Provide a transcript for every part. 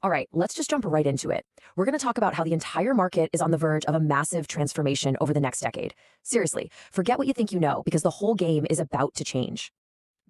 All right, let's just jump right into it. We're going to talk about how the entire market is on the verge of a massive transformation over the next decade. Seriously, forget what you think you know because the whole game is about to change.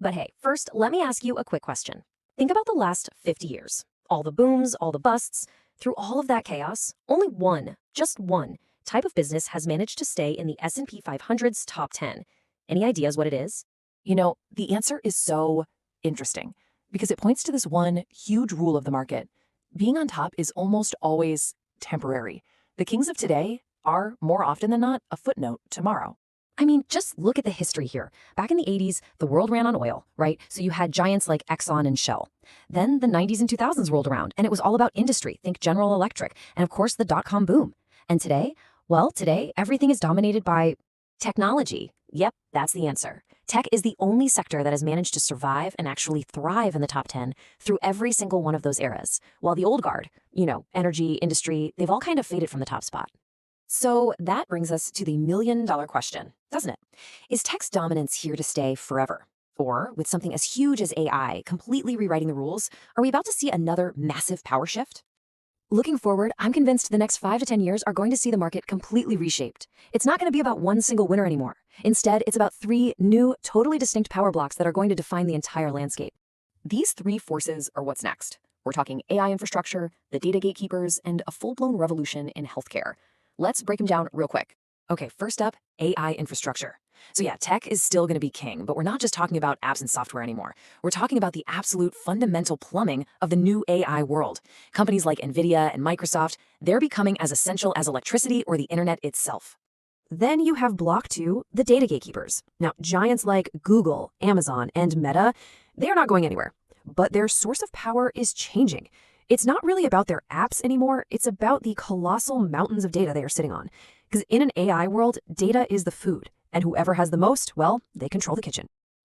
But hey, first, let me ask you a quick question. Think about the last 50 years. All the booms, all the busts. Through all of that chaos, only one, just one, type of business has managed to stay in the S&P 500's top 10. Any ideas what it is? The answer is so interesting because it points to this one huge rule of the market. Being on top is almost always temporary. The kings of today are, more often than not, a footnote tomorrow. I mean, just look at the history here. Back in the 80s, the world ran on oil, right? So you had giants like Exxon and Shell. Then the 90s and 2000s rolled around, and it was all about industry. Think General Electric, and of course the dot-com boom. And today, well, today everything is dominated by technology. Yep, that's the answer. Tech is the only sector that has managed to survive and actually thrive in the top 10 through every single one of those eras. While the old guard, energy, industry, they've all kind of faded from the top spot. So that brings us to the million-dollar question, doesn't it? Is tech's dominance here to stay forever? Or, with something as huge as AI completely rewriting the rules, are we about to see another massive power shift? Looking forward, I'm convinced the next 5 to 10 years are going to see the market completely reshaped. It's not going to be about one single winner anymore. Instead, it's about 3 new, totally distinct power blocks that are going to define the entire landscape. These 3 forces are what's next. We're talking AI infrastructure, the data gatekeepers, and a full-blown revolution in healthcare. Let's break them down real quick. Okay, first up, AI infrastructure. So yeah, tech is still going to be king, but we're not just talking about apps and software anymore. We're talking about the absolute fundamental plumbing of the new AI world. Companies like NVIDIA and Microsoft, they're becoming as essential as electricity or the internet itself. Then you have Block 2, the data gatekeepers. Now, giants like Google, Amazon, and Meta, they're not going anywhere, but their source of power is changing. It's not really about their apps anymore, it's about the colossal mountains of data they are sitting on. Because in an AI world, data is the food, and whoever has the most, well, they control the kitchen.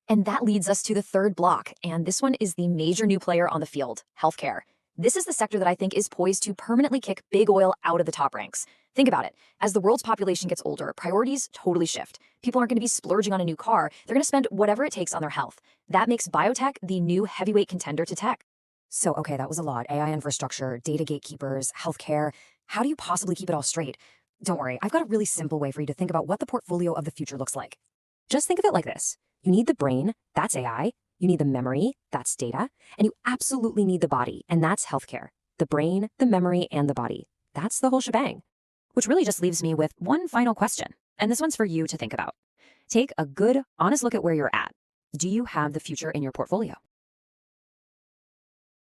And that leads us to the third block, and this one is the major new player on the field, healthcare. This is the sector that I think is poised to permanently kick big oil out of the top ranks. Think about it. As the world's population gets older, priorities totally shift. People aren't going to be splurging on a new car. They're going to spend whatever it takes on their health. That makes biotech the new heavyweight contender to tech. So, okay, that was a lot. AI infrastructure, data gatekeepers, healthcare. How do you possibly keep it all straight? Don't worry, I've got a really simple way for you to think about what the portfolio of the future looks like. Just think of it like this. You need the brain, that's AI. You need the memory, that's data. And you absolutely need the body, and that's healthcare. The brain, the memory, and the body. That's the whole shebang. Which really just leaves me with one final question. And this one's for you to think about. Take a good, honest look at where you're at. Do you have the future in your portfolio?